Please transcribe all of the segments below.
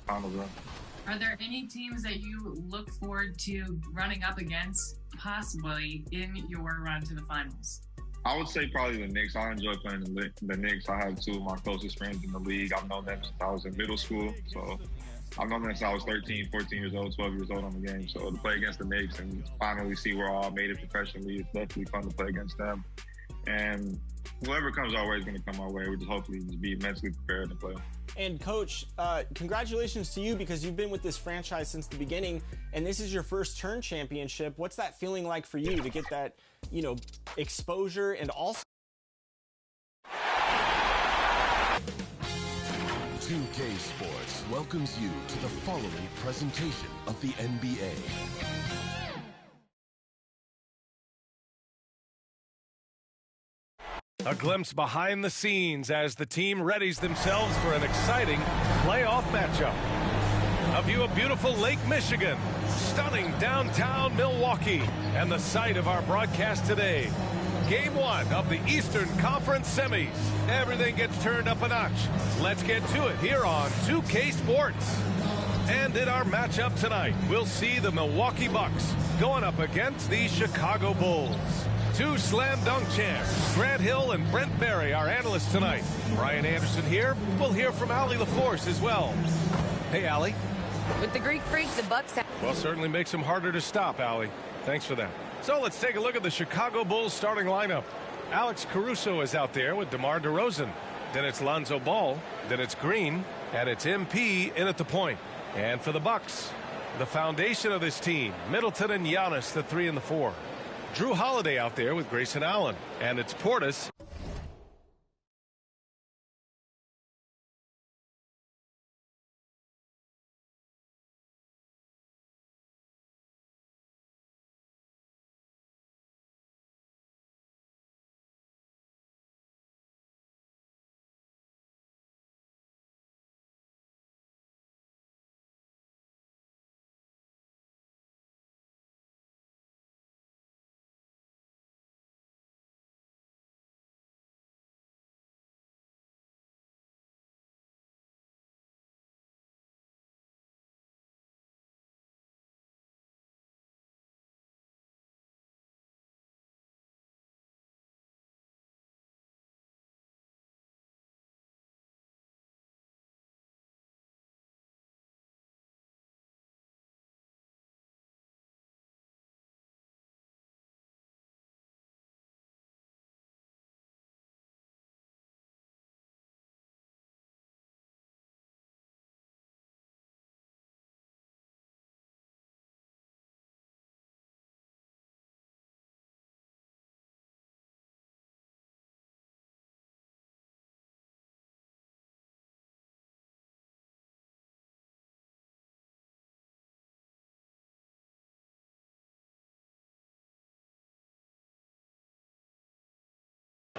finals run. Are there any teams that you look forward to running up against possibly in your run to the finals? I would say probably the Knicks. I enjoy playing the Knicks. I have two of my closest friends in the league. I've known them since I was in middle school. So I've known them since I was 13, 14 years old, 12 years old on the game. So to play against the Knicks and finally see we're all made it professionally, it's definitely fun to play against them. And whoever comes our way is going to come our way. We just hopefully just be mentally prepared to play. And Coach, congratulations to you because you've been with this franchise since the beginning, and this is your first turn championship. What's that feeling like for you to get that, exposure and also 2K Sports welcomes you to the following presentation of the NBA. A glimpse behind the scenes as the team readies themselves for an exciting playoff matchup. A view of beautiful Lake Michigan, stunning downtown Milwaukee, and the site of our broadcast today. Game 1 of the Eastern Conference Semis. Everything gets turned up a notch. Let's get to it here on 2K Sports. And in our matchup tonight, we'll see the Milwaukee Bucks going up against the Chicago Bulls. Two slam dunk champs, Grant Hill and Brent Berry, our analysts tonight. Brian Anderson here. We'll hear from Allie LaForce as well. Hey, Allie. With the Greek Freak, the Bucks have... Well, certainly makes them harder to stop, Allie. Thanks for that. So let's take a look at the Chicago Bulls starting lineup. Alex Caruso is out there with DeMar DeRozan. Then it's Lonzo Ball. Then it's Green. And it's MP in at the point. And for the Bucks, the foundation of this team, Middleton and Giannis, the 3 and the 4. Drew Holiday out there with Grayson Allen. And it's Portis.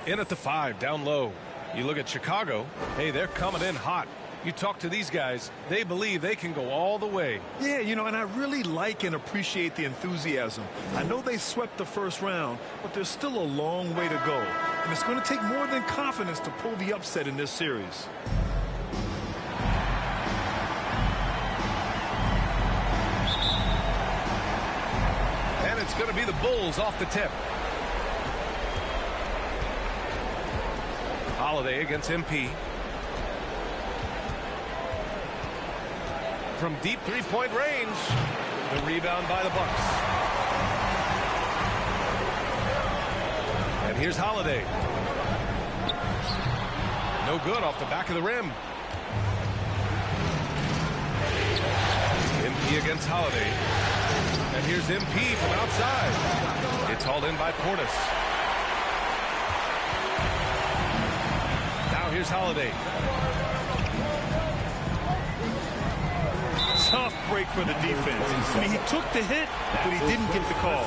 In at the 5, down low. You look at Chicago. Hey, they're coming in hot. You talk to these guys, they believe they can go all the way. Yeah, and I really like and appreciate the enthusiasm. I know they swept the first round, but there's still a long way to go. And it's going to take more than confidence to pull the upset in this series. And it's going to be the Bulls off the tip. Holiday against MP. From deep three-point range, the rebound by the Bucks. And here's Holiday. No good off the back of the rim. MP against Holiday. And here's MP from outside. It's hauled in by Portis. Here's Holiday. Tough break for the defense. I mean, he took the hit, but he didn't get the call.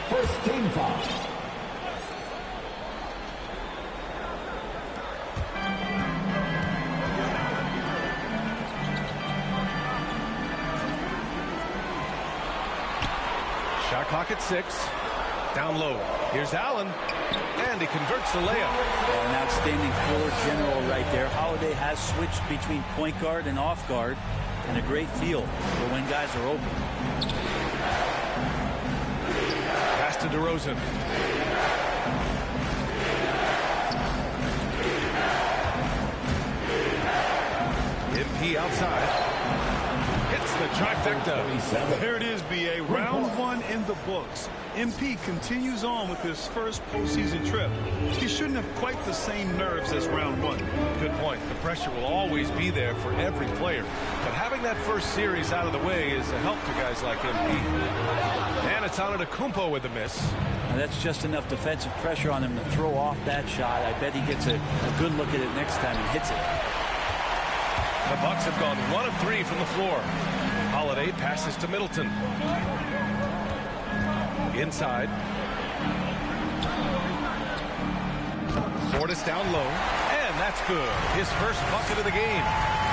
First team foul. Shot clock at 6. Down low. Here's Allen, and he converts the layup. An outstanding floor general right there. Holiday has switched between point guard and off guard, and a great feel for when guys are open. Pass to DeRozan. MP outside. Hits the trifecta. There it is, B.A. Round 1 in the books. MP continues on with his first postseason trip. He shouldn't have quite the same nerves as round 1. Good point. The pressure will always be there for every player. But having that first series out of the way is a help to guys like MP. And it's Antetokounmpo with the miss. Now that's just enough defensive pressure on him to throw off that shot. I bet he gets a good look at it next time and hits it. The Bucks have gone 1 of 3 from the floor. Holiday passes to Middleton. Inside. Portis down low. And that's good. His first bucket of the game.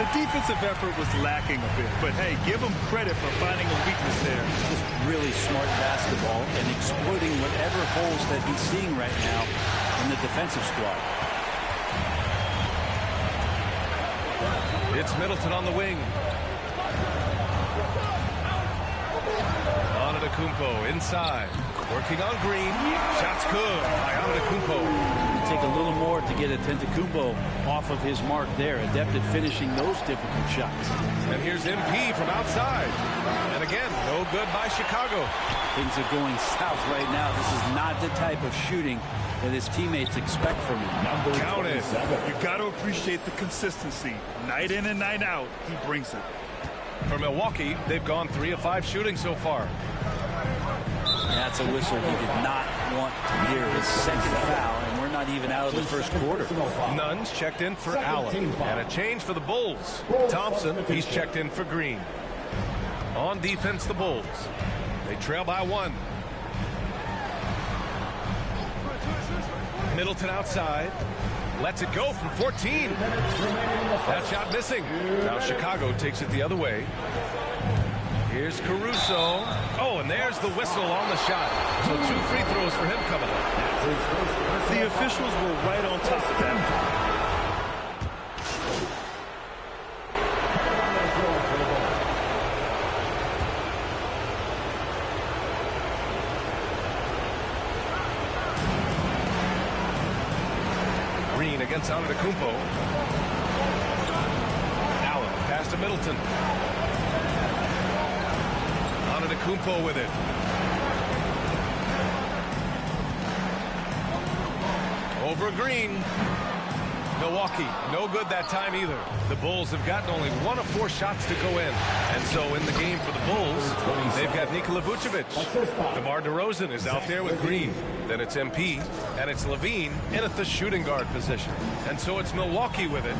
The defensive effort was lacking a bit, but hey, give him credit for finding a weakness there. Just really smart basketball and exploiting whatever holes that he's seeing right now in the defensive squad. It's Middleton on the wing. Antetokounmpo inside. Working on Green. Shot's good by Antetokounmpo. It'll take a little more to get Antetokounmpo off of his mark there. Adept at finishing those difficult shots. And here's MP from outside. And again, no good by Chicago. Things are going south right now. This is not the type of shooting that his teammates expect from him. Count it. You got to appreciate the consistency. Night in and night out, he brings it. For Milwaukee, they've gone 3 of 5 shooting so far. That's a whistle he did not want to hear. His second foul, and we're not even out of the first quarter. Nunn's checked in for Allen. And a change for the Bulls. Thompson, he's checked in for Green. On defense, the Bulls. They trail by 1. Middleton outside. Lets it go from 14. That shot missing. Now Chicago takes it the other way. Here's Caruso. Oh, and there's the whistle on the shot. So 2 free throws for him coming up. The officials were right on top of that. Green against Antetokounmpo. Allen pass to Middleton. Antetokounmpo with it. Over Green. Milwaukee, no good that time either. The Bulls have gotten only 1 of 4 shots to go in. And so in the game for the Bulls, they've got Nikola Vucevic. DeMar DeRozan is out there with Green. Then it's MP, and it's Levine in at the shooting guard position. And so it's Milwaukee with it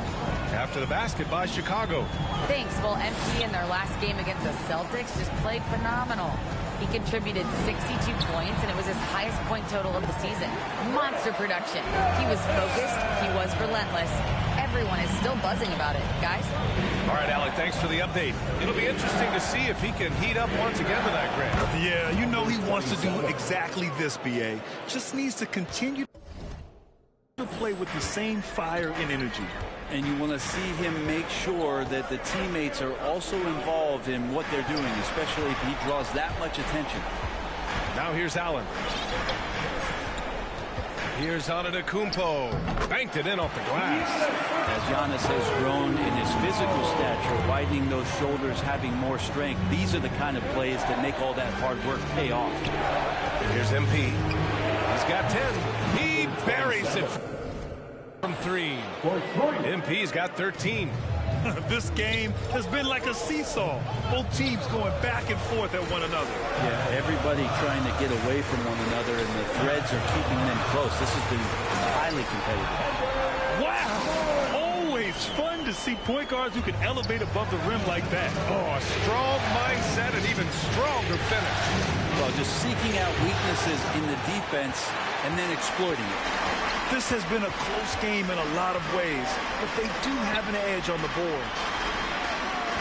after the basket by Chicago. Thanks. Well, MP in their last game against the Celtics just played phenomenal. He contributed 62 points, and it was his highest point total of the season. Monster production. He was focused. He was relentless. Everyone is still buzzing about it, guys. All right, Alec, thanks for the update. It'll be interesting to see if he can heat up once again tonight, Grant. Yeah, you know he wants to do exactly this, B.A. Just needs to continue to play with the same fire and energy. And you want to see him make sure that the teammates are also involved in what they're doing, especially if he draws that much attention. Now here's Allen. Here's Antetokounmpo. Banked it in off the glass. As Giannis has grown in his physical stature, widening those shoulders, having more strength, these are the kind of plays that make all that hard work pay off. Here's MP. He's got 10. He buries it from 3. MP's got 13. This game has been like a seesaw. Both teams going back and forth at one another. Yeah, everybody trying to get away from one another, and the threads are keeping them close. This has been highly competitive. Wow! Always fun to see point guards who can elevate above the rim like that. Oh, a strong mindset and even stronger finish. Well, just seeking out weaknesses in the defense and then exploiting it. This has been a close game in a lot of ways, but they do have an edge on the board.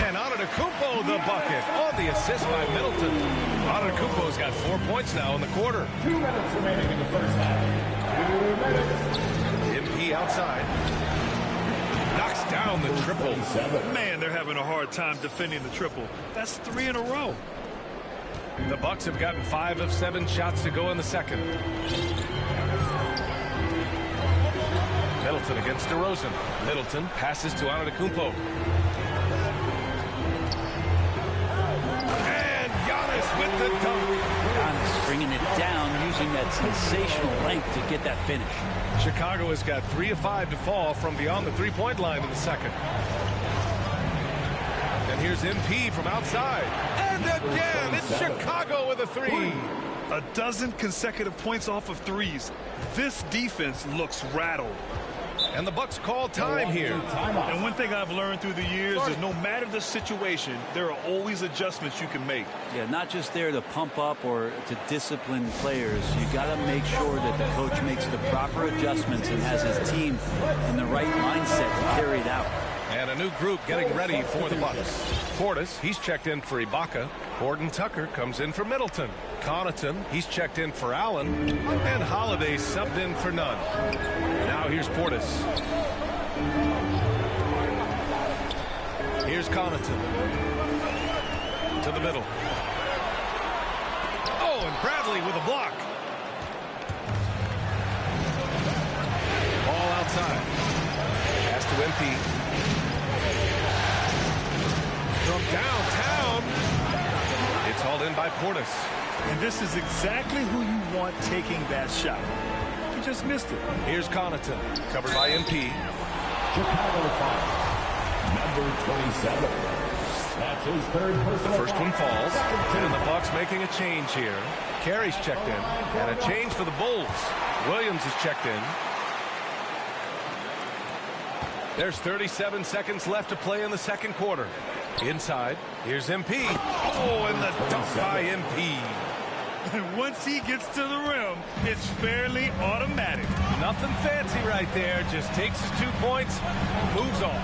And And Antetokounmpo the bucket on the assist by Middleton. Antetokounmpo's got 4 points now in the quarter. 2 minutes remaining in the first half. 2 minutes. MP outside. Knocks down the triple. Man, they're having a hard time defending the triple. That's 3 in a row. The Bucks have gotten 5 of 7 shots to go in the second. Middleton against DeRozan. Middleton passes to Antetokounmpo. And Giannis with the dunk. Giannis bringing it down, using that sensational length to get that finish. Chicago has got 3 of 5 to fall from beyond the three-point line in the second. And here's MP from outside. And again, it's Chicago with a 3. A dozen consecutive points off of threes. This defense looks rattled. And the Bucks call time here. And one thing I've learned through the years is no matter the situation, there are always adjustments you can make. Yeah, not just there to pump up or to discipline players. You got to make sure that the coach makes the proper adjustments and has his team in the right mindset to carry it out. And a new group getting ready for the Bucks. Portis, he's checked in for Ibaka. Gordon Tucker comes in for Middleton. Connaughton, he's checked in for Allen. And Holiday subbed in for Nunn. Now here's Portis. Here's Connaughton. To the middle. Oh, and Bradley with a block. Ball outside. Pass to MP. From downtown, it's hauled in by Portis. And this is exactly who you want taking that shot. He just missed it. Here's Connaughton, covered by MP. Chicago foul. Number 27. That's his third personal. The first one falls, and the Bucks making a change here. Carey's checked in, and a change for the Bulls. Williams is checked in. There's 37 seconds left to play in the second quarter. Inside, here's MP. Oh, and the dunk by MP. And once he gets to the rim, it's fairly automatic. Nothing fancy right there. Just takes his 2 points, moves on.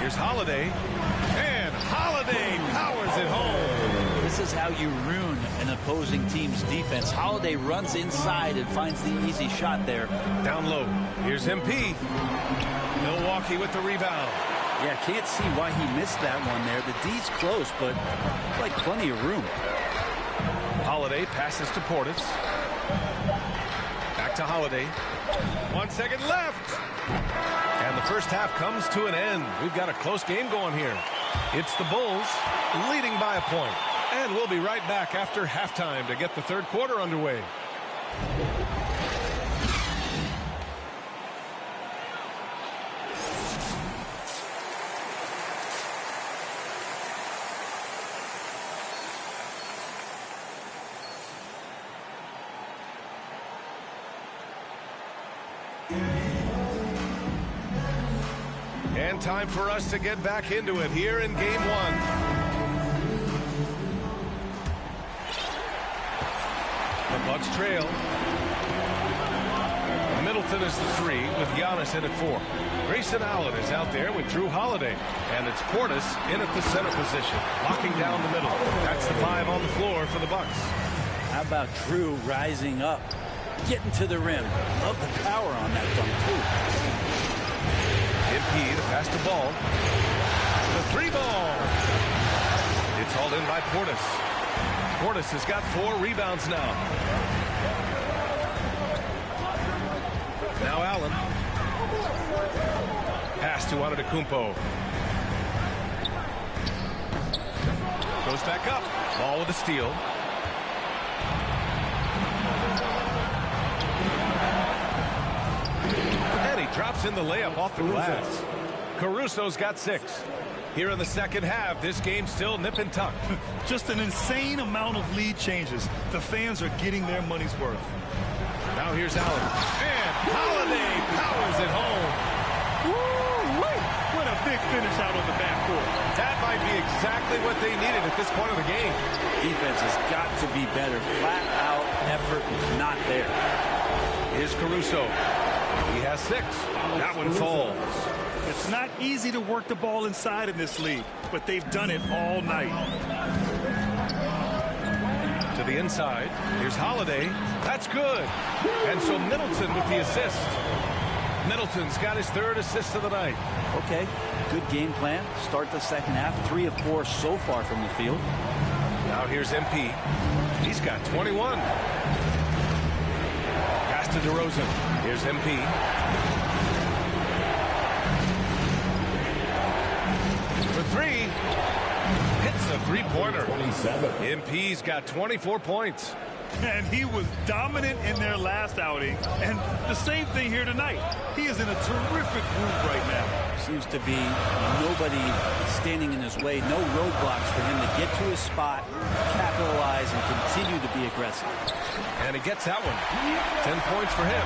Here's Holiday. And Holiday powers it home. This is how you ruin an opposing team's defense. Holiday runs inside and finds the easy shot there. Down low. Here's MP. Milwaukee with the rebound. Yeah, can't see why he missed that one there. The D's close, but it's like plenty of room. Holiday passes to Portis. Back to Holiday. 1 second left. And the first half comes to an end. We've got a close game going here. It's the Bulls leading by a point. And we'll be right back after halftime to get the third quarter underway. And time for us to get back into it here in game one. The Bucks trail. Middleton is the 3 with Giannis in at 4. Grayson Allen is out there with Drew Holiday. And it's Portis in at the center position, locking down the middle. That's the 5 on the floor for the Bucks. How about Drew rising up, getting to the rim? Love the power on that dunk, too. MP to pass the ball. The 3 ball. It's hauled in by Portis. Portis has got 4 rebounds now. Now Allen. Pass to Antetokounmpo. Goes back up. Ball with a steal. And he drops in the layup off the glass. Caruso's got 6. Here in the second half, this game's still nip and tuck. Just an insane amount of lead changes. The fans are getting their money's worth. Now here's Allen. And Holiday powers it home. Woo-wee! What a big finish out on the backcourt. That might be exactly what they needed at this point of the game. Defense has got to be better. Flat out effort is not there. Here's Caruso. He has 6. That one falls. It's not easy to work the ball inside in this league, but they've done it all night. To the inside. Here's Holiday. That's good. And so Middleton with the assist. Middleton's got his 3rd assist of the night. Okay, good game plan. Start the second half. 3 of 4 so far from the field. Now here's MP. He's got 21. Pass to DeRozan. Here's MP. For 3. Hits a 3-pointer. MP's got 24 points. And he was dominant in their last outing. And the same thing here tonight. He is in a terrific groove right now. Seems to be nobody standing in his way. No roadblocks for him to get to his spot, capitalize, and continue to be aggressive. And he gets that one. 10 points for him.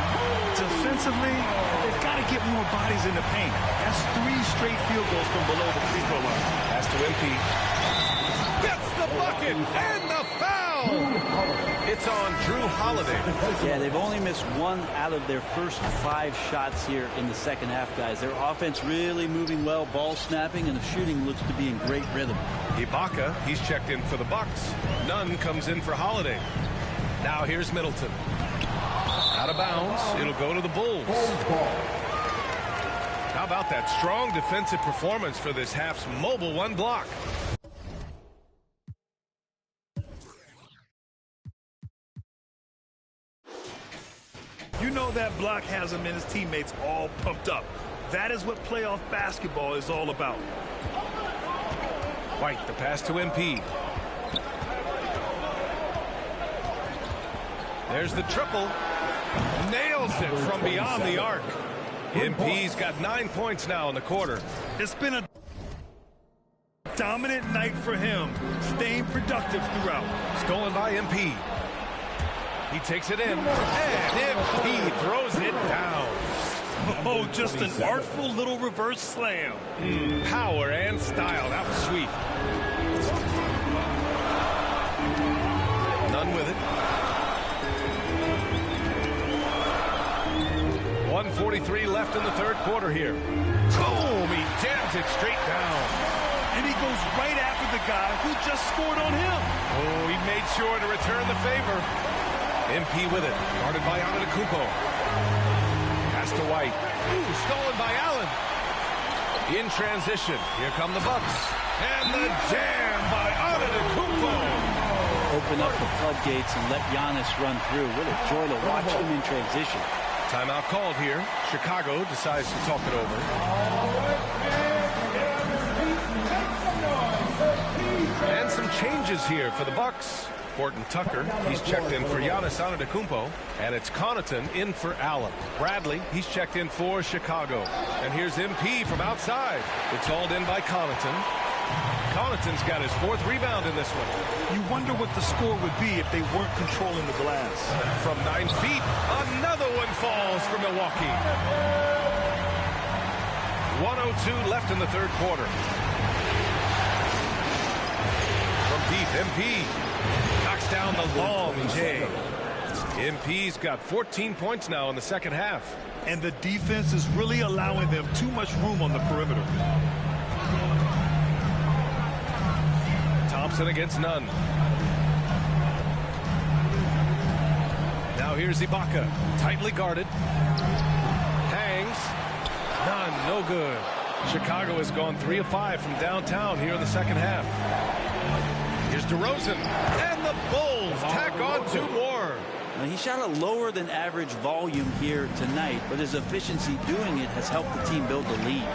Defensively, they've got to get more bodies in the paint. That's 3 straight field goals from below the free throw line. Pass to MP. Gets the bucket and the foul. It's on Drew Holiday. Yeah, they've only missed 1 out of their first 5 shots here in the second half, guys. Their offense really moving well, ball snapping, and the shooting looks to be in great rhythm. Ibaka, he's checked in for the Bucks. Nunn comes in for Holiday. Now here's Middleton. Out of bounds. It'll go to the Bulls. How about that strong defensive performance for this half's mobile 1 block? You know that block has him and his teammates all pumped up. That is what playoff basketball is all about. White, the pass to MP. There's the triple. Nails it from beyond the arc. MP's got 9 points now in the quarter. It's been a dominant night for him, staying productive throughout. Stolen by MP. He takes it in, and MP throws it down. Oh, just an artful little reverse slam. Power and style. That was sweet. None with it. 1:43 left in the 3rd quarter here. Boom! He jams it straight down. And he goes right after the guy who just scored on him. Oh, he made sure to return the favor. MP with it, guarded by Antetokounmpo. Pass to White. Ooh, stolen by Allen. In transition, here come the Bucks. And the jam by Antetokounmpo. Open up the floodgates and let Giannis run through. What a joy to watch him in transition. Timeout called here. Chicago decides to talk it over. And some changes here for the Bucks. Horton Tucker, he's checked in for Giannis Antetokounmpo, and it's Connaughton in for Allen. Bradley, he's checked in for Chicago. And here's MP from outside. It's hauled in by Connaughton. Connaughton's got his 4th rebound in this one. You wonder what the score would be if they weren't controlling the glass. From 9 feet, another one falls for Milwaukee. 1:02 left in the 3rd quarter. From deep, MP knocks down the long J. MP's got 14 points now in the second half. And the defense is really allowing them too much room on the perimeter. Thompson against Nunn. Now here's Ibaka, tightly guarded. Hangs. Nunn, no good. Chicago has gone 3 of 5 from downtown here in the second half. Here's DeRozan, and the Bulls tack on 2 more. Now, he shot a lower than average volume here tonight, but his efficiency doing it has helped the team build the lead.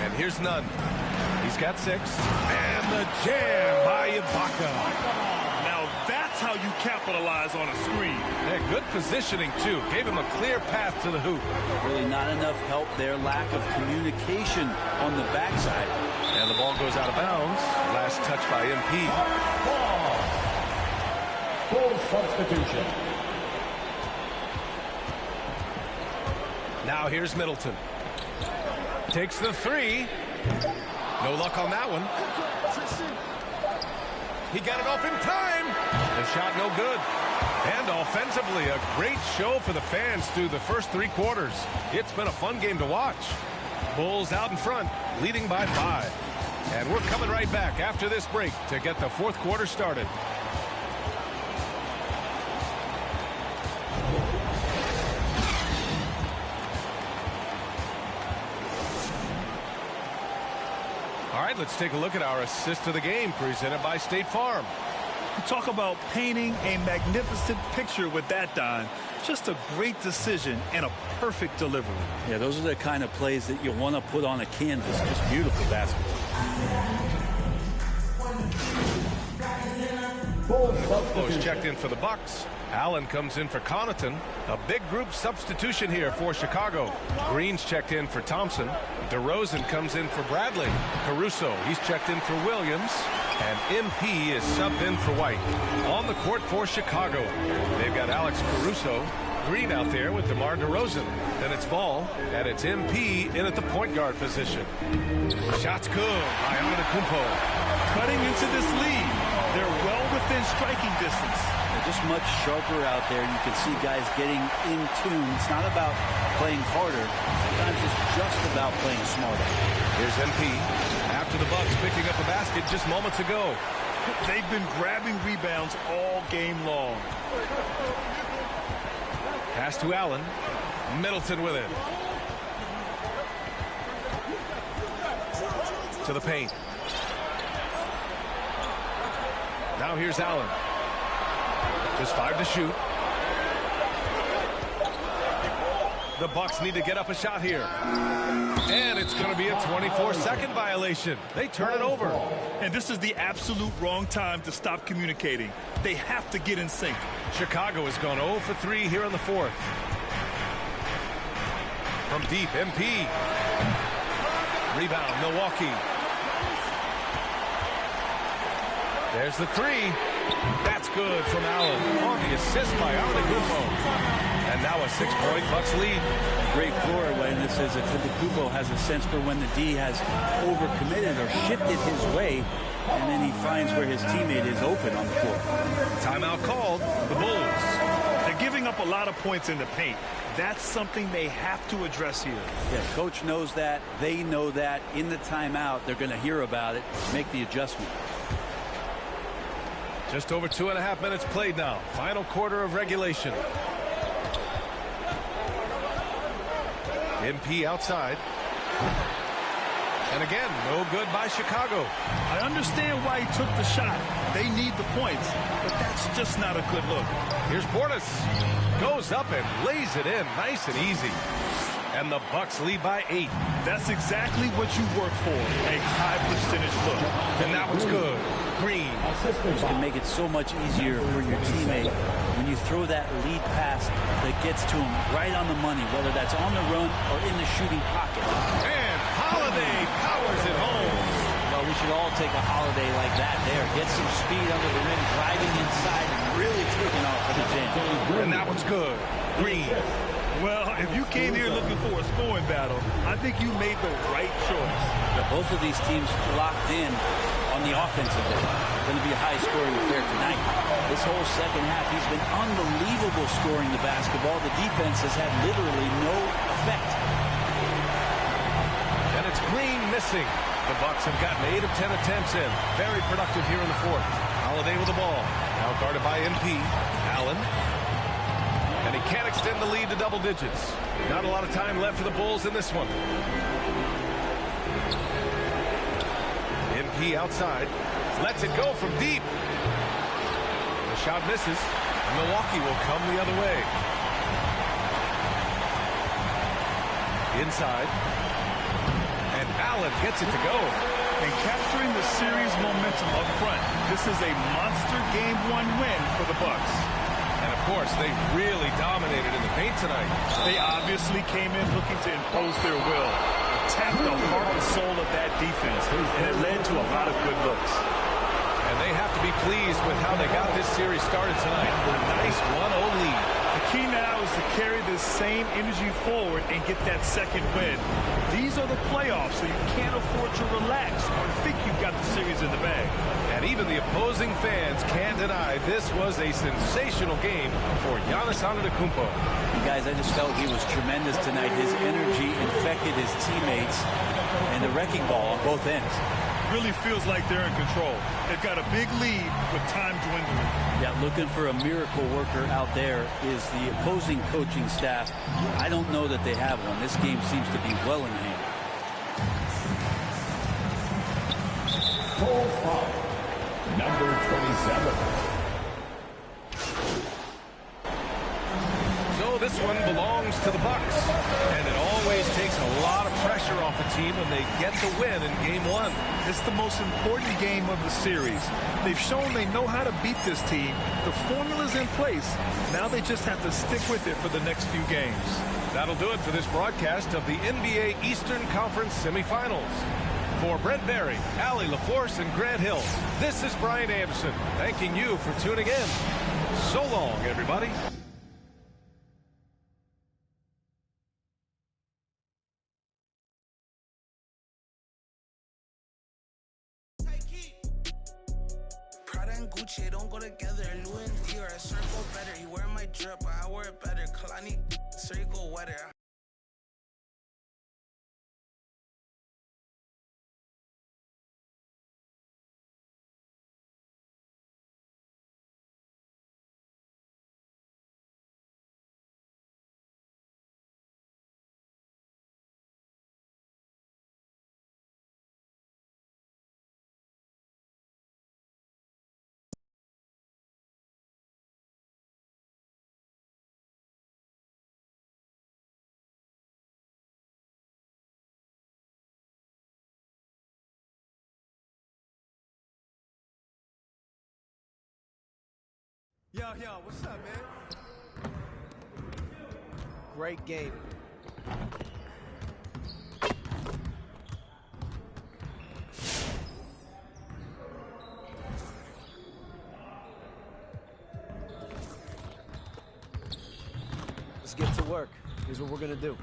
And here's Nunn. He's got 6. And the jam by Ibaka. Now that's how you capitalize on a screen. Yeah, good positioning, too. Gave him a clear path to the hoop. Really not enough help there. Lack of communication on the backside. And the ball goes out of bounds. Last touch by MP. Full substitution. Now here's Middleton. Takes the 3. No luck on that one. He got it off in time. The shot no good. And offensively, a great show for the fans through the first 3 quarters. It's been a fun game to watch. Bulls out in front, leading by 5. And we're coming right back after this break to get the 4th quarter started. All right, let's take a look at our assist of the game presented by State Farm. Talk about painting a magnificent picture with that, Don. Just a great decision and a perfect delivery. Yeah, those are the kind of plays that you want to put on a canvas. Just beautiful basketball. Bulls checked in for the Bucks. Allen comes in for Connaughton. A big group substitution here for Chicago. Green's checked in for Thompson. DeRozan comes in for Bradley. Caruso, he's checked in for Williams. And MP is subbed in for White. On the court for Chicago, they've got Alex Caruso. Green out there with DeMar DeRozan. Then it's Ball, and it's MP in at the point guard position. Shots good by Antetokounmpo. Cutting into this lead. They're well within striking distance. They're just much sharper out there. You can see guys getting in tune. It's not about playing harder. Sometimes it's just about playing smarter. Here's MP. After the Bucks picking up a basket just moments ago. They've been grabbing rebounds all game long. Pass to Allen. Middleton with it. To the paint. Now here's Allen. Just 5 to shoot. The Bucks need to get up a shot here. And it's going to be a 24-second violation. They turn it over. And this is the absolute wrong time to stop communicating. They have to get in sync. Chicago has gone 0 for 3 here in the 4th. From deep, MP. Rebound, Milwaukee. There's the 3. That's good from Allen. On the assist by Antetokounmpo. And now a 6-point Bucks lead. Great floor awareness as Antetokounmpo has a sense for when the D has overcommitted or shifted his way, and then he finds where his teammate is open on the floor. Timeout called. The Bulls. They're giving up a lot of points in the paint. That's something they have to address here. Yeah, coach knows that. They know that. In the timeout, they're going to hear about it, make the adjustment. Just over 2.5 minutes played now. Final quarter of regulation. MP outside. And again, no good by Chicago. I understand why he took the shot. They need the points, but that's just not a good look. Here's Portis. Goes up and lays it in nice and easy. And the Bucks lead by 8. That's exactly what you work for, a high percentage look. And that one's good. Green. This can make it so much easier for your teammate when you throw that lead pass that gets to him right on the money, whether that's on the run or in the shooting pocket. And Holiday powers it home. Well, we should all take a holiday like that there. Get some speed under the rim, driving inside, and really taking off for the jam. And that one's good. Green. Well, if you came here looking for a scoring battle, I think you made the right choice. Both of these teams locked in on the offensive end. Going to be a high-scoring affair tonight. This whole second half, he's been unbelievable scoring the basketball. The defense has had literally no effect. And it's Green missing. The Bucks have gotten 8 of 10 attempts in. Very productive here in the 4th. Holiday with the ball. Now guarded by MP. Allen. And he can't extend the lead to double digits. Not a lot of time left for the Bulls in this one. MP outside. Lets it go from deep. The shot misses. Milwaukee will come the other way. Inside. And Allen gets it to go. And capturing the series momentum up front. This is a monster Game 1 win for the Bucks. And of course, they really dominated in the paint tonight. They obviously came in looking to impose their will. Tapped the heart and soul of that defense, and it led to a lot of good looks. And they have to be pleased with how they got this series started tonight. A nice 1-0 lead to key now is to carry this same energy forward and get that second win. These are the playoffs, so you can't afford to relax or think you've got the series in the bag. And even the opposing fans can't deny this was a sensational game for Giannis Antetokounmpo. And guys, I just felt he was tremendous tonight. His energy infected his teammates, and the wrecking ball on both ends. Really feels like they're in control. They've got a big lead with time dwindling. Yeah, looking for a miracle worker out there is the opposing coaching staff. I don't know that they have one. This game seems to be well in hand. Goal foul, number 27. So this one belongs to the Bucks, and it always takes a lot of pressure off a team when they get the win in Game 1. It's the most important game of the series. They've shown they know how to beat this team. The formula's in place. Now they just have to stick with it for the next few games. That'll do it for this broadcast of the NBA Eastern Conference semifinals. For Brent Berry, Allie LaForce, and Grant Hill, this is Brian Anderson, thanking you for tuning in. So long, everybody. Prada and Gucci don't go together. Louis and Dior, a circle better. He wear my drip, but I wear it better. Kalani, circle weather. Yo, what's up, man? Great game. Let's get to work. Here's what we're gonna do.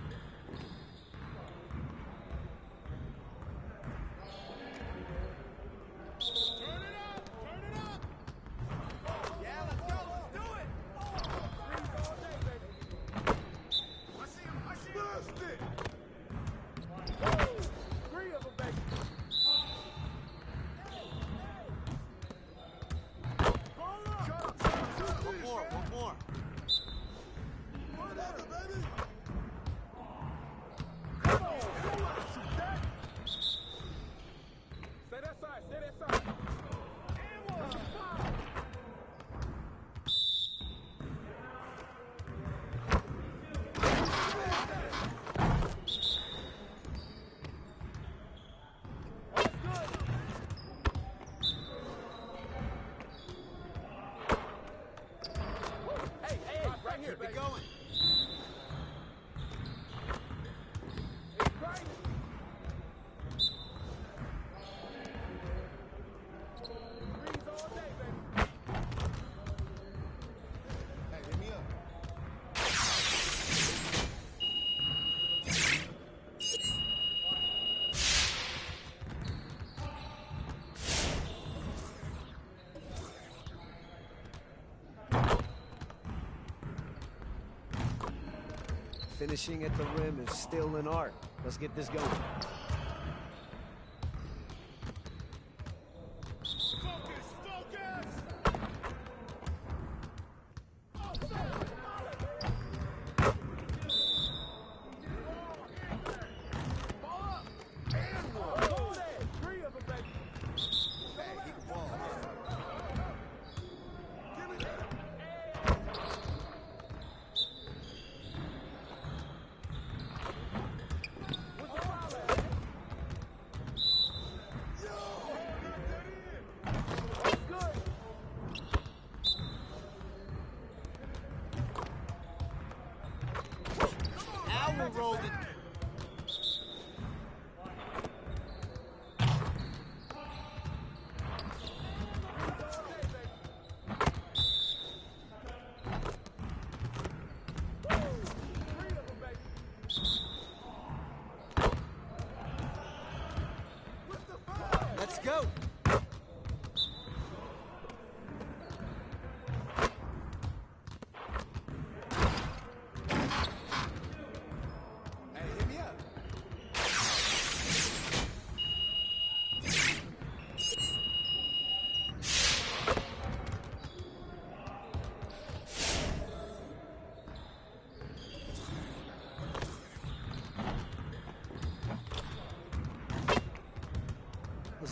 Finishing at the rim is still an art. Let's get this going. Rolled it.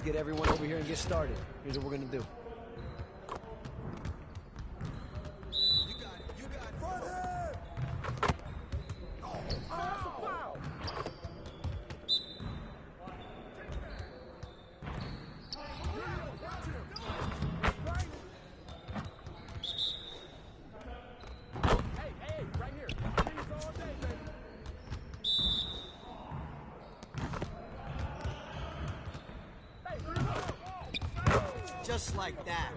Let's get everyone over here and get started. Here's what we're going to do. Just like that.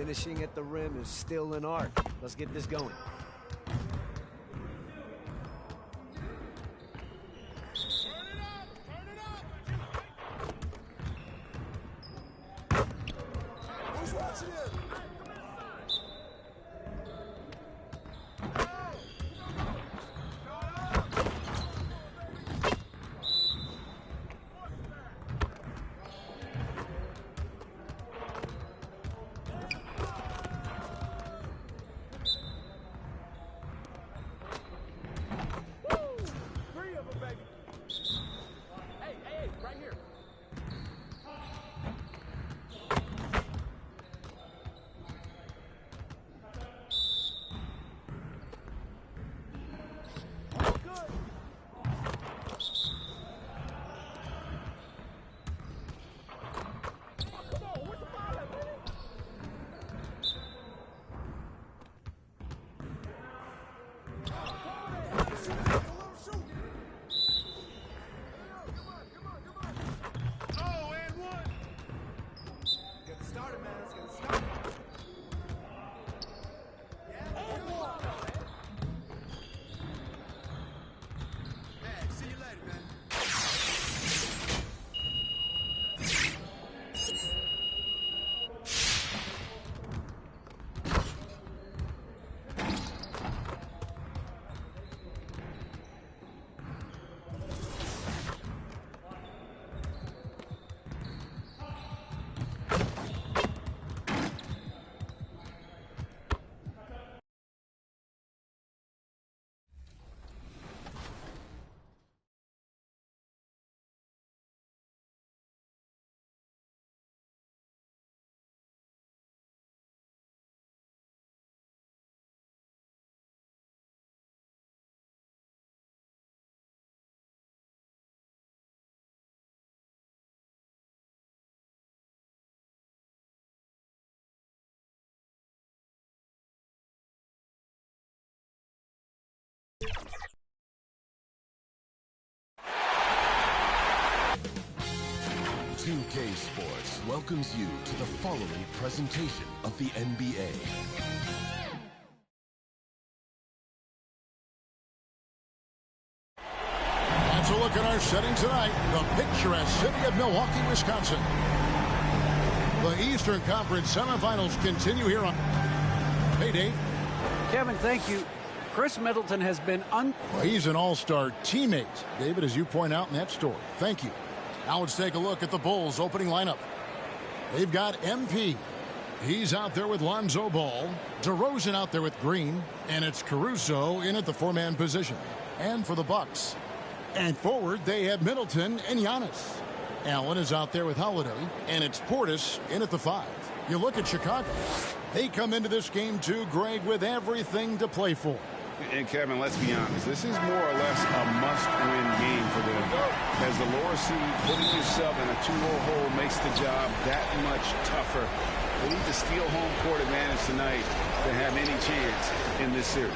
Finishing at the rim is still an art. Let's get this going. Who's watching it? ep39 Sports welcomes you to the following presentation of the NBA. That's a look at our setting tonight, the picturesque city of Milwaukee, Wisconsin. The Eastern Conference semifinals continue here on... Hey, Dave. Kevin, thank you. Chris Middleton has been Well, he's an all-star teammate, David, as you point out in that story. Thank you. Now let's take a look at the Bulls' opening lineup. They've got MP. He's out there with Lonzo Ball. DeRozan out there with Green. And it's Caruso in at the four-man position. And for the Bucks, and forward, they have Middleton and Giannis. Allen is out there with Holiday. And it's Portis in at the 5. You look at Chicago. They come into this game too, Greg, with everything to play for. And Kevin, let's be honest, this is more or less a must-win game for them. As the lower seed, putting yourself in a 2-0 hole makes the job that much tougher. They need to steal home court advantage tonight to have any chance in this series.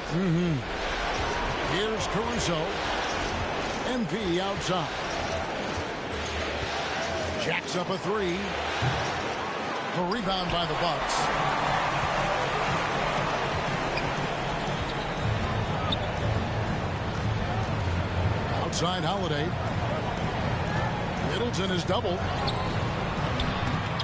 Here's Caruso. MP outside. Jacks up a three. The rebound by the Bucks. Outside Holiday. Middleton is doubled.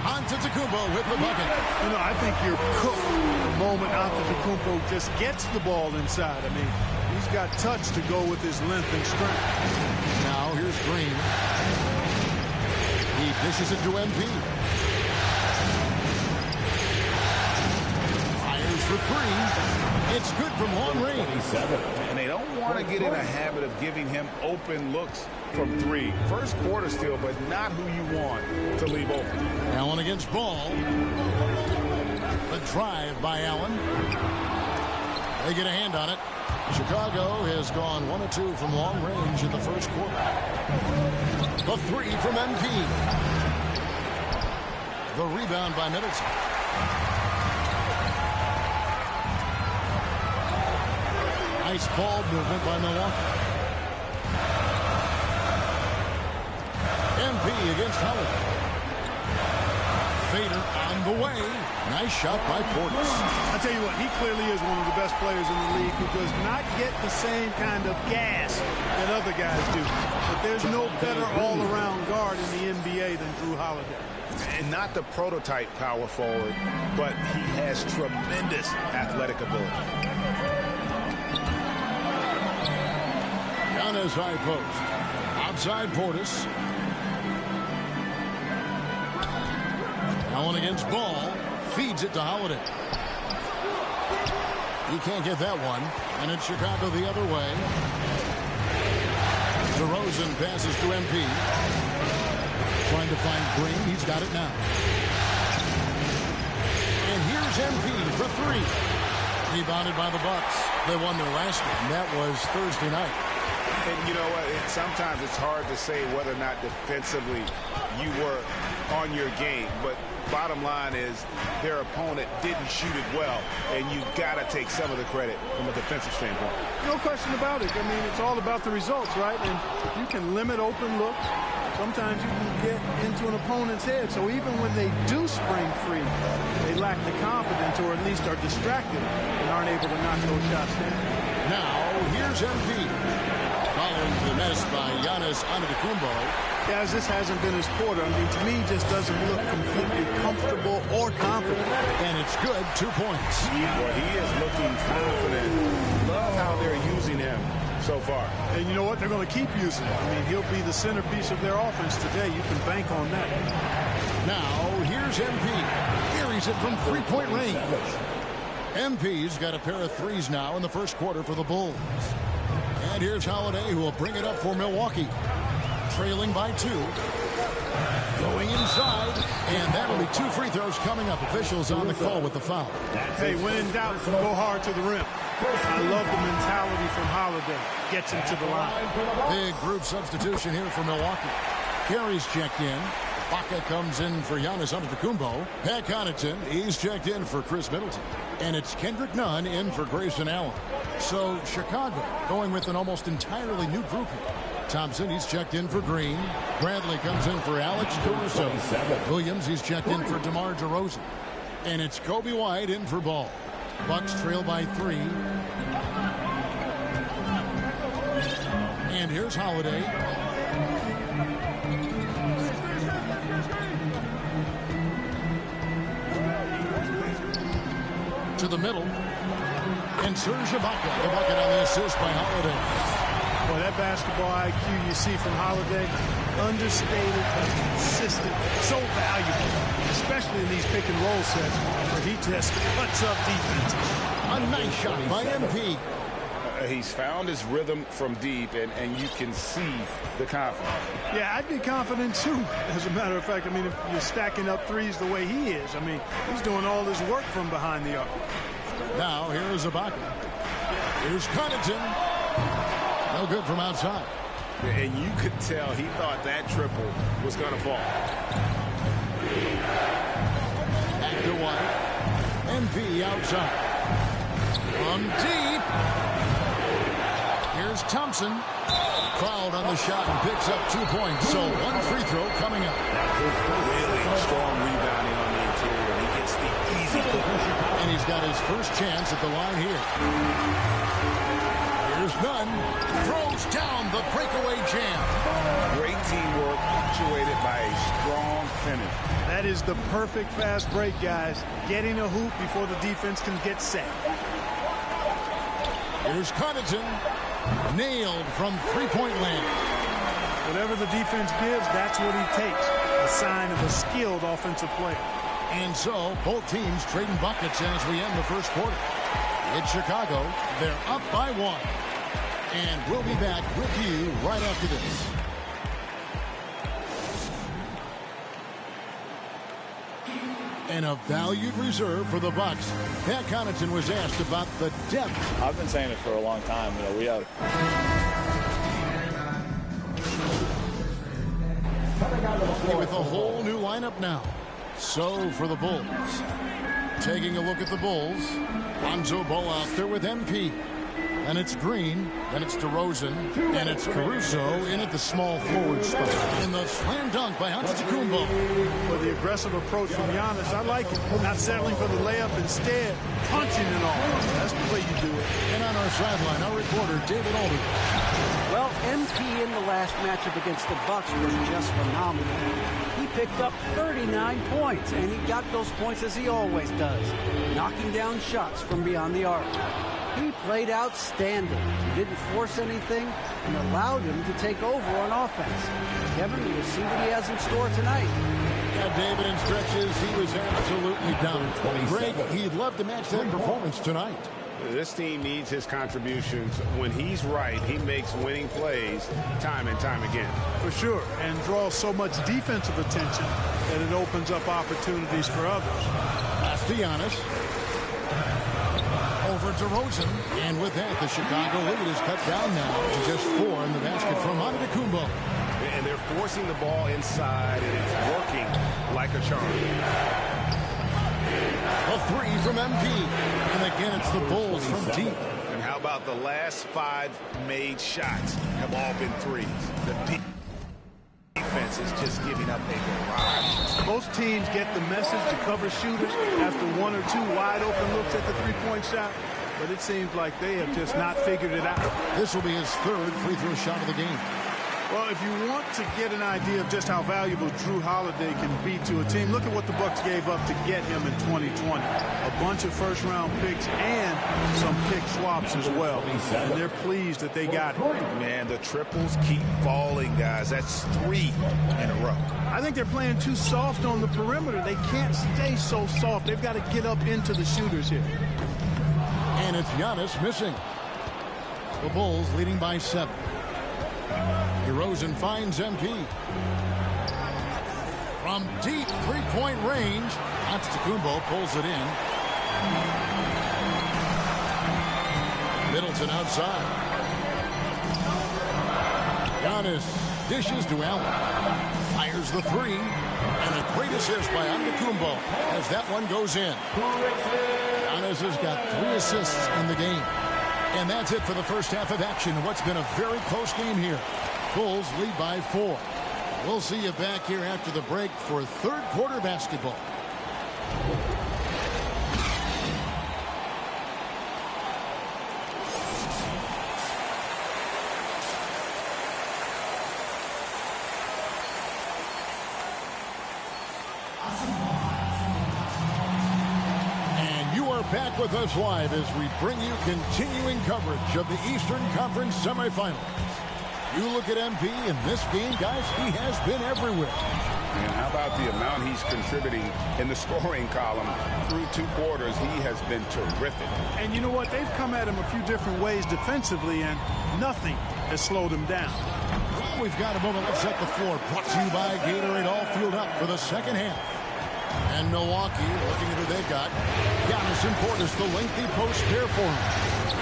Antetokounmpo with the bucket. You know, I think you're cooked the moment Antetokounmpo just gets the ball inside. I mean, he's got touch to go with his length and strength. Now here's Green. He dishes it to MP. Fires for three. It's good from long range. And they don't want to get in a habit of giving him open looks from three. First quarter still, but not who you want to leave open. Allen against Ball. The drive by Allen. They get a hand on it. Chicago has gone 1 of 2 from long range in the first quarter. The three from MP. The rebound by Middleton. Nice ball movement by Milwaukee. MP against Holiday. Fader on the way. Nice shot by Portis. I tell you what, he clearly is one of the best players in the league who does not get the same kind of gas that other guys do. But there's no better all-around guard in the NBA than Drew Holiday. And not the prototype power forward, but he has tremendous athletic ability. Giannis high post. Outside Portis. Allen against Ball. Feeds it to Holiday. He can't get that one. And it's Chicago the other way. DeRozan passes to MP. Trying to find Green. He's got it now. And here's MP for three. Rebounded by the Bucks. They won their last game. That was Thursday night. And you know what? Sometimes it's hard to say whether or not defensively you were on your game. But bottom line is their opponent didn't shoot it well. And you got to take some of the credit from a defensive standpoint. No question about it. I mean, it's all about the results, right? And if you can limit open looks, sometimes you can get into an opponent's head. So even when they do spring free, they lack the confidence or at least are distracted and aren't able to knock those shots down. Now, here's MP. Following the miss by Giannis Antetokounmpo. Guys, this hasn't been his quarter. I mean, to me, he just doesn't look completely comfortable or confident. And it's good. 2 points. Well, he is looking confident. Love how they're using him so far. And you know what? They're going to keep using him. I mean, he'll be the centerpiece of their offense today. You can bank on that. Now, here's MP. Carries it from three-point range. MP's got a pair of threes now in the first quarter for the Bulls. And here's Holiday, who will bring it up for Milwaukee. Trailing by 2. Going inside. And that'll be 2 free throws coming up. Officials on the call with the foul. Hey, when in doubt, go hard to the rim. I love the mentality from Holiday. Gets him to the line. Big group substitution here for Milwaukee. Carey's checked in. Baca comes in for Giannis Antetokounmpo. Pat Connaughton, he's checked in for Chris Middleton. And it's Kendrick Nunn in for Grayson Allen. So Chicago going with an almost entirely new group here. Thompson, he's checked in for Green. Bradley comes in for Alex Caruso. Williams, he's checked in for DeMar DeRozan. And it's Kobe White in for Ball. Bucks trail by 3. And here's Holiday. To the middle. And Serge Ibaka, the bucket on the assist by Holiday. Boy, that basketball IQ you see from Holiday, understated, consistent, so valuable, especially in these pick and roll sets where he just cuts up defense. A nice shot by MP. He's found his rhythm from deep, and you can see the confidence. Yeah, I'd be confident too. As a matter of fact, I mean, if you're stacking up threes the way he is, I mean, he's doing all his work from behind the arc. Now, here's Ibaka. Here's Connaughton. No good from outside. And you could tell he thought that triple was going to fall. Back to White. MP outside. From deep. Here's Thompson. Crowd on the shot and picks up 2 points. So one free throw coming up. Really strong rebounding on the interior. He gets the easy position. And he's got his first chance at the line here. Here's Nunn. Throws down the breakaway jam. Great teamwork punctuated by a strong finish. That is the perfect fast break, guys. Getting a hoop before the defense can get set. Here's Connaughton. Nailed from three-point land. Whatever the defense gives, that's what he takes. A sign of a skilled offensive player. And so, both teams trading buckets as we end the first quarter. It's Chicago. They're up by 1. And we'll be back with you right after this. And a valued reserve for the Bucks. Pat Connaughton was asked about the depth. I've been saying it for a long time. You know, we have. With a whole new lineup now. So for the Bulls. Taking a look at the Bulls. Lonzo Ball out there with MP. And it's Green, then it's DeRozan, and it's Caruso in at the small forward spot. In the slam dunk by Antetokounmpo. For the aggressive approach from Giannis, I like it. Not settling for the layup, instead punching it off. That's the way you do it. And on our sideline, our reporter, David Alden. Well, MP in the last matchup against the Bucks was just phenomenal. He picked up 39 points, and he got those points as he always does, knocking down shots from beyond the arc. He played outstanding. He didn't force anything and allowed him to take over on offense. Kevin, we'll see what he has in store tonight. Yeah, David, in stretches, he was absolutely down. Greg, he'd love to match that performance tonight. This team needs his contributions. When he's right, he makes winning plays time and time again. For sure, and draws so much defensive attention that it opens up opportunities for others. Castellanos. Over DeRozan, and with that, the Chicago lead is cut down now to just 4 in the basket from Antetokounmpo. And they're forcing the ball inside, and it's working like a charm. A 3 from MP, and again, it's the Bulls from deep. And how about the last 5 made shots have all been threes? The defense is just giving up a barrage. Most teams get the message to cover shooters after 1 or 2 wide open looks at the three-point shot, but it seems like they have just not figured it out. This will be his 3rd free throw shot of the game. Well, if you want to get an idea of just how valuable Drew Holiday can be to a team, look at what the Bucks gave up to get him in 2020. A bunch of first-round picks and some pick swaps as well. And they're pleased that they got him. Man, the triples keep falling, guys. That's 3 in a row. I think they're playing too soft on the perimeter. They can't stay so soft. They've got to get up into the shooters here. And it's Giannis missing. The Bulls leading by 7. DeRozan finds MP. From deep three-point range, Antetokounmpo pulls it in. Middleton outside. Giannis dishes to Allen. Fires the 3. And a great assist by Antetokounmpo as that one goes in. Giannis has got 3 assists in the game. And that's it for the first half of action. What's been a very close game here. Bulls lead by 4. We'll see you back here after the break for 3rd quarter basketball. Back with us live as we bring you continuing coverage of the Eastern Conference semifinals. You look at MP in this game, guys, he has been everywhere. And how about the amount he's contributing in the scoring column through 2 quarters? He has been terrific. And you know what? They've come at him a few different ways defensively, and nothing has slowed him down. Well, we've got a moment. Let's set the floor. Brought to you by Gatorade, all fueled up for the second half. And Milwaukee, looking at who they've got. Giannis and Portis, the lengthy post pair for him.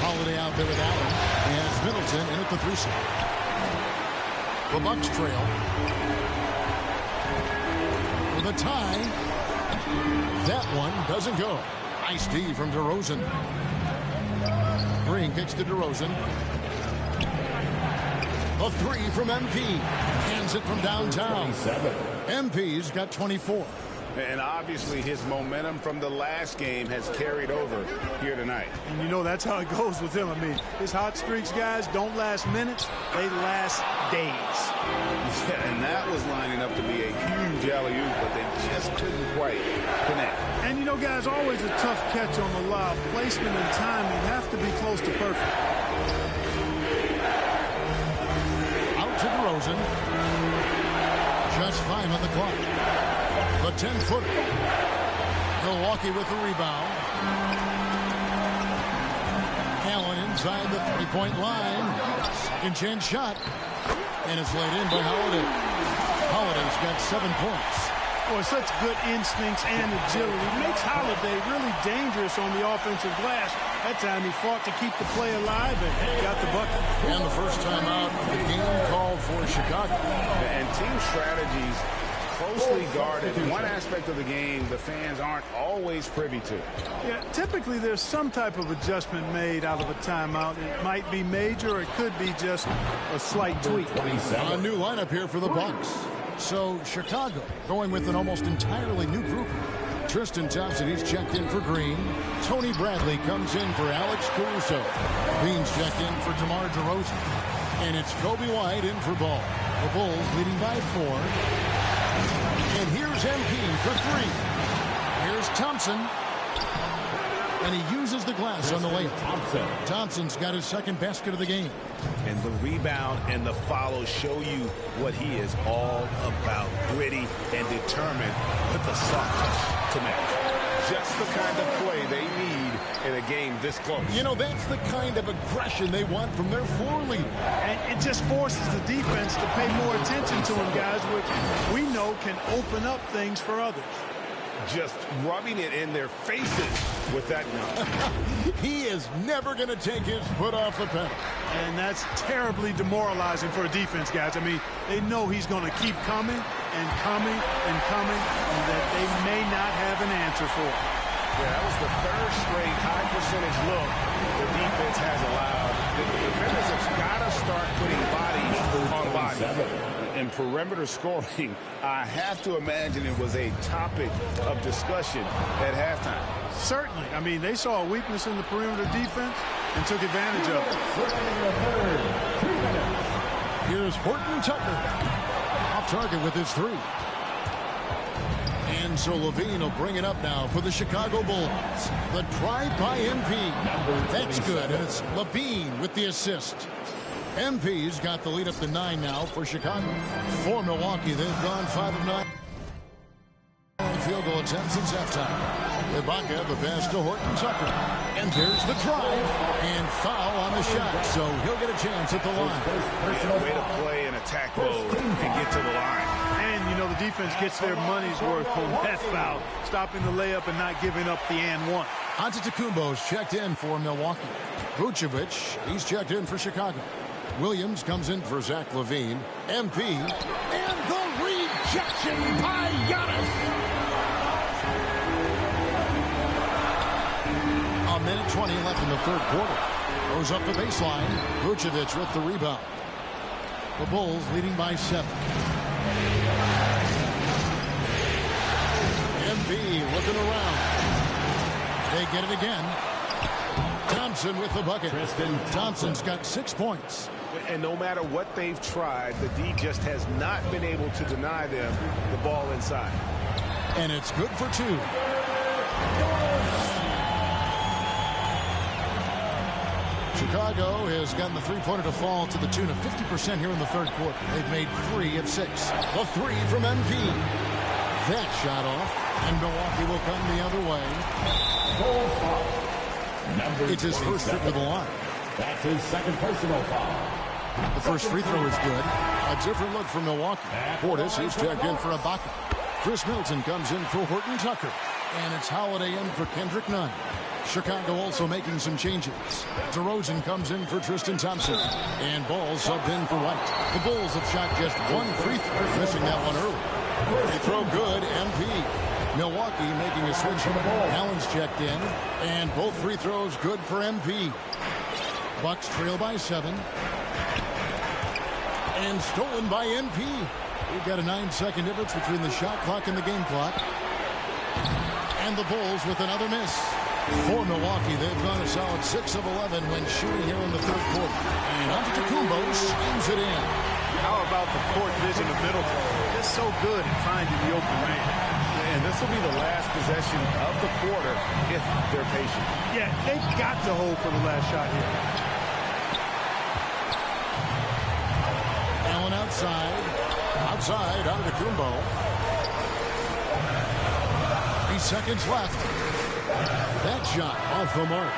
Holiday out there with Allen. He has Middleton in at the 3 slot. The Bucks trail. For the tie. That one doesn't go. Nice D from DeRozan. Green kicks to DeRozan. A 3 from MP. Hands it from downtown. MP's got 24. And obviously his momentum from the last game has carried over here tonight. And you know that's how it goes with him. I mean, his hot streaks, guys, don't last minutes. They last days. Yeah, and that was lining up to be a huge alley-oop, but they just couldn't quite connect. And you know, guys, always a tough catch on the lob. Placement and timing have to be close to perfect. Out to DeRozan. Just 5 on the clock. The 10-footer. Milwaukee with the rebound. Allen inside the 3-point line. Second chance shot. And it's laid in by Holiday. Holiday's got 7 points. Boy, such good instincts and agility. Makes Holiday really dangerous on the offensive glass. That time he fought to keep the play alive and got the bucket. And the first time out of the game called for Chicago. And team strategies closely guarded. One aspect of the game the fans aren't always privy to. Yeah, typically there's some type of adjustment made out of a timeout. It might be major or it could be just a slight tweak. A new lineup here for the Bucks. So Chicago going with an almost entirely new group. Tristan Thompson, he's checked in for Green. Tony Bradley comes in for Alex Caruso. Bean's checked in for DeMar DeRozan. And it's Kobe White in for Ball. The Bulls leading by 4. And here's MP for 3. Here's Thompson. And he uses the glass on the layup. Thompson's got his second basket of the game. And the rebound and the follow show you what he is all about. Gritty and determined with the soft touch to match. Just the kind of play they need in a game this close. You know, that's the kind of aggression they want from their floor leader. And it just forces the defense to pay more attention to him, guys, which we know can open up things for others. Just rubbing it in their faces with that gun. He is never going to take his foot off the pedal. And that's terribly demoralizing for a defense, guys. I mean, they know he's going to keep coming and coming and coming, and that they may not have an answer for it. Yeah, that was the third straight high percentage look the defense has allowed. The defenders have got to start putting bodies on bodies. In perimeter scoring, I have to imagine it was a topic of discussion at halftime. Certainly. I mean, they saw a weakness in the perimeter defense and took advantage of it. Here's Horton Tucker. Off target with his 3. And so Levine will bring it up now for the Chicago Bulls. The drive by MP. That's good. And it's Levine with the assist. MP's got the lead up to 9 now for Chicago. For Milwaukee, they've gone 5 of 9 field goal attempts since halftime. Ibaka, the pass to Horton Tucker. And there's the drive. And foul on the shot. So he'll get a chance at the line. Way to play in attack mode and get to the line. And, you know, the defense gets their money's worth on that foul. Stopping the layup and not giving up the and one. Antetokounmpo's checked in for Milwaukee. Vucevic, he's checked in for Chicago. Williams comes in for Zach LaVine. MP. And the rejection by Giannis. A minute 20 left in the third quarter. Goes up the baseline. Vucevic with the rebound. The Bulls leading by 7. MP looking around. They get it again. Thompson with the bucket. Thompson's got 6 points. And no matter what they've tried, the D just has not been able to deny them the ball inside. And it's good for 2. Chicago has gotten the three-pointer to fall to the tune of 50% here in the third quarter. They've made 3 of 6. The 3 from MP. That shot off, and Milwaukee will come the other way. It's his first trip to the line. That's his second personal foul. The first free throw is good. A different look for Milwaukee. Portis, he's checked in for Ibaka. Chris Middleton comes in for Horton Tucker. And it's Holiday in for Kendrick Nunn. Chicago also making some changes. DeRozan comes in for Tristan Thompson. And Ball subbed in for White. The Bulls have shot just one free throw, missing that one early. They throw good, MP. Milwaukee making a switch. Allen's checked in. And both free throws good for MP. Bucks trail by 7. And stolen by MP. We've got a 9-second difference between the shot clock and the game clock. And the Bulls with another miss. For Milwaukee, they've gone a solid 6 of 11 when shooting here in the third quarter. And Antetokounmpo slams it in. How about the court vision of Middleton? They're so good at finding the open man. And this will be the last possession of the quarter if they're patient. Yeah, they've got to hold for the last shot here. Allen outside. Outside, Antetokounmpo. 3 seconds left. That shot off the mark.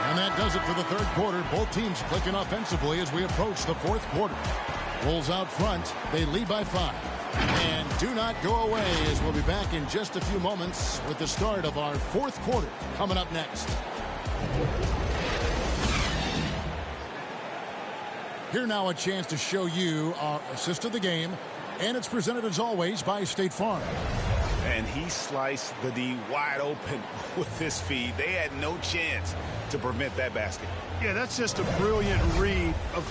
And that does it for the third quarter. Both teams clicking offensively as we approach the fourth quarter. Bulls out front. They lead by 5. And do not go away as we'll be back in just a few moments with the start of our fourth quarter coming up next. Here now a chance to show you our assist of the game. And it's presented as always by State Farm. And he sliced the D wide open with this feed. They had no chance to prevent that basket. Yeah, that's just a brilliant read of...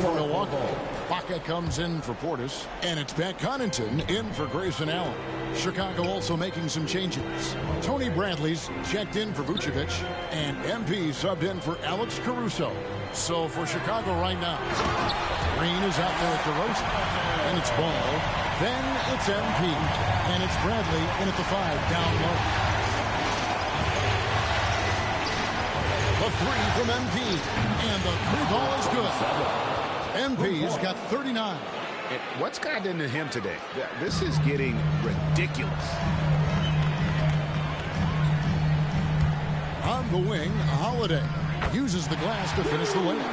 For Milwaukee, Baca comes in for Portis, and it's Pat Connaughton in for Grayson Allen. Chicago also making some changes. Tony Bradley's checked in for Vucevic, and MP subbed in for Alex Caruso. So for Chicago right now, Green is out there at DeRozan, and it's Ball. Then it's MP, and it's Bradley in at the 5 down low. The 3 from MP, and the 3-ball is good. MP's got 39. What's gotten into him today? This is getting ridiculous. On the wing, Holiday uses the glass to finish the layup.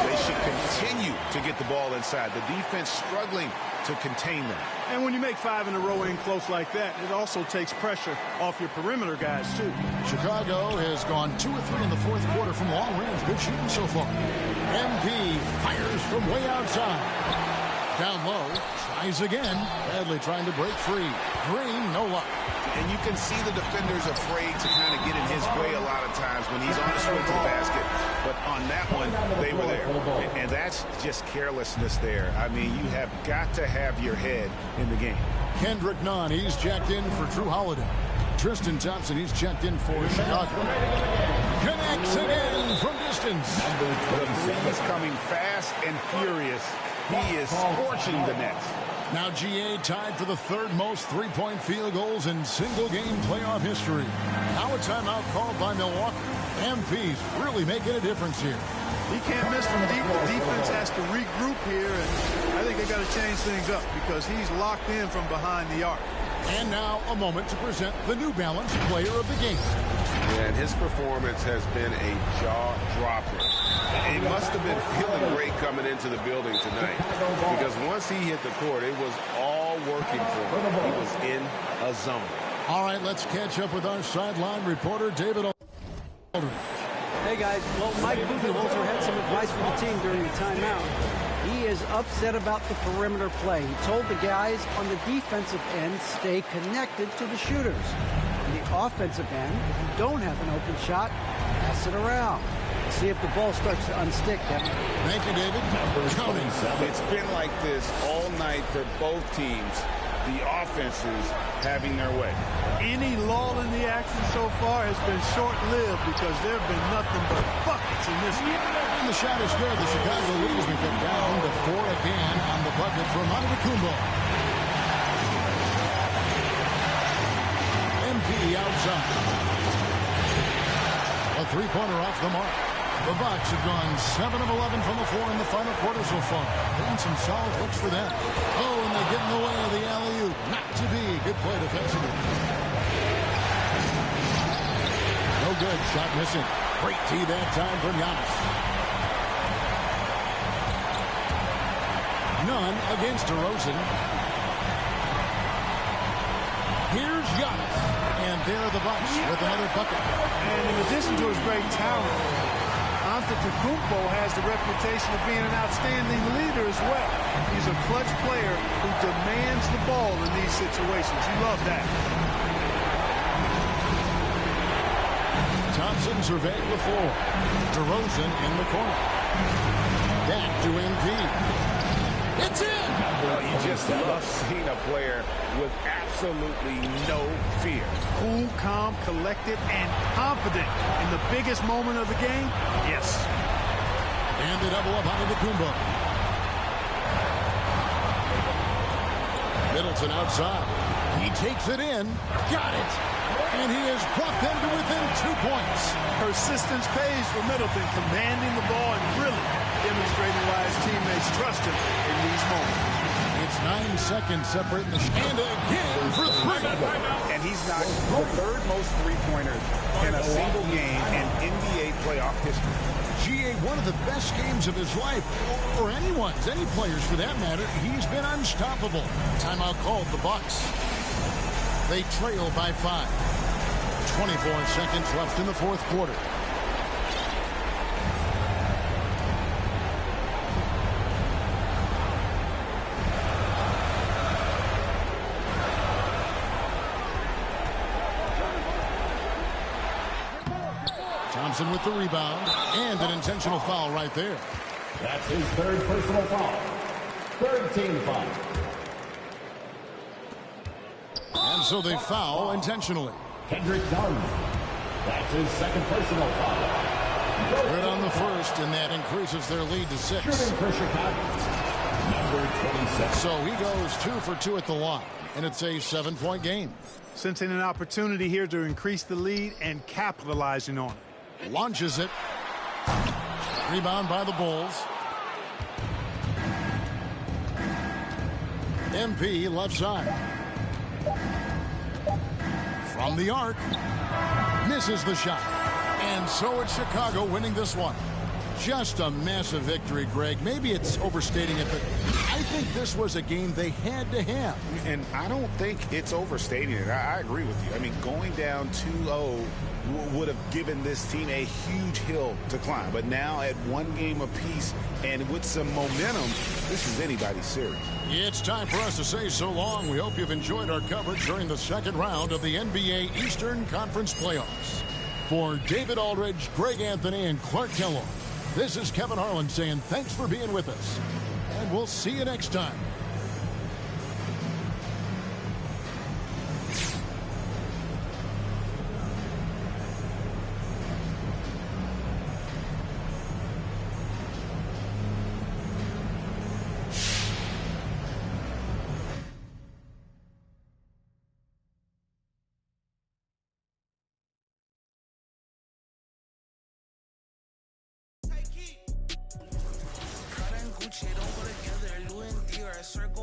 They should continue to get the ball inside. The defense struggling to contain them. And when you make 5 in a row in close like that, it also takes pressure off your perimeter guys, too. Chicago has gone 2 of 3 in the fourth quarter from long range. Good shooting so far. MP fires from way outside. Down low, tries again. Bradley trying to break free. Green, no luck. And you can see the defenders afraid to kind of get in his way a lot of times when he's on his way to the basket. But on that one, they were there. And that's just carelessness there. I mean, you have got to have your head in the game. Kendrick Nunn, he's checked in for Drew Holiday. Tristan Thompson, he's checked in for Chicago. Connects again from distance. The three is coming fast and furious. He is scorching the nets. Now GA tied for the third most three-point field goals in single-game playoff history. Now a timeout called by Milwaukee. MP's really making a difference here. He can't miss from deep. The defense has to regroup here, and I think they got to change things up because he's locked in from behind the arc. And now a moment to present the New Balance Player of the Game. And his performance has been a jaw-dropper. He must have been feeling great coming into the building tonight because once he hit the court, it was all working for him. He was in a zone. All right, let's catch up with our sideline reporter, David Aldridge. Hey, guys. Well, Mike Budenholzer had some advice for the team during the timeout. He is upset about the perimeter play. He told the guys on the defensive end, stay connected to the shooters. On the offensive end, if you don't have an open shot, pass it around. See if the ball starts to unstick, Kevin. Thank you, David. Counting. It's been like this all night for both teams. The offenses having their way. Any lull in the action so far has been short-lived because there have been nothing but buckets in this game. And the shot is good. The Chicago lead has been cut down to 4 again on the bucket from Antetokounmpo. MP outside. A three-pointer off the mark. The Bucks have gone 7 of 11 from the floor in the final quarter so far. Getting some solid looks for them. Oh, and they get in the way of the alley-oop. Not to be. Good play defensively. No good. Shot missing. Great tee that time from Giannis. None against DeRozan. Here's Giannis. And there are the Bucks with another bucket. And in addition to his great talent, Antetokounmpo has the reputation of being an outstanding leader as well. He's a clutch player who demands the ball in these situations. You love that. Thompson surveying the floor. DeRozan in the corner. Back to Embiid. It's in! You just love seeing a player with absolutely no fear. Cool, calm, collected, and confident in the biggest moment of the game. Yes. And they double up onto the Kumbo. Middleton outside. He takes it in. Got it. And he has brought them to within 2 points. Persistence pays for Middleton, commanding the ball and really demonstrating why his teammates trust him in these moments. It's 9 seconds separating the and again for three. And he's knocked the third most three-pointers in a single game in NBA playoff history. GA, one of the best games of his life, or anyone's, any players for that matter. He's been unstoppable. Timeout called the Bucks. They trail by 5. 24 seconds left in the fourth quarter. Thompson with the rebound and an intentional foul right there. That's his third personal foul. Third team foul. And so they foul intentionally. Kendrick Dunn. That's his second personal foul. Good on the first, and that increases their lead to 6. Shooting for Chicago. Number 27. So he goes 2 for 2 at the line, and it's a 7-point game. Sensing an opportunity here to increase the lead and capitalizing on it. Launches it. Rebound by the Bulls. MP left side. From the arc. Misses the shot. And so it's Chicago winning this one. Just a massive victory, Greg. Maybe it's overstating it, but I think this was a game they had to have. And I don't think it's overstating it. I agree with you. I mean, going down 2-0 would have given this team a huge hill to climb. But now at one game apiece and with some momentum, this is anybody's series. It's time for us to say so long. We hope you've enjoyed our coverage during the second round of the NBA Eastern Conference Playoffs. For David Aldridge, Greg Anthony, and Clark Kellogg, this is Kevin Harlan saying thanks for being with us. And we'll see you next time. Don't go together, Louis and Dior, circle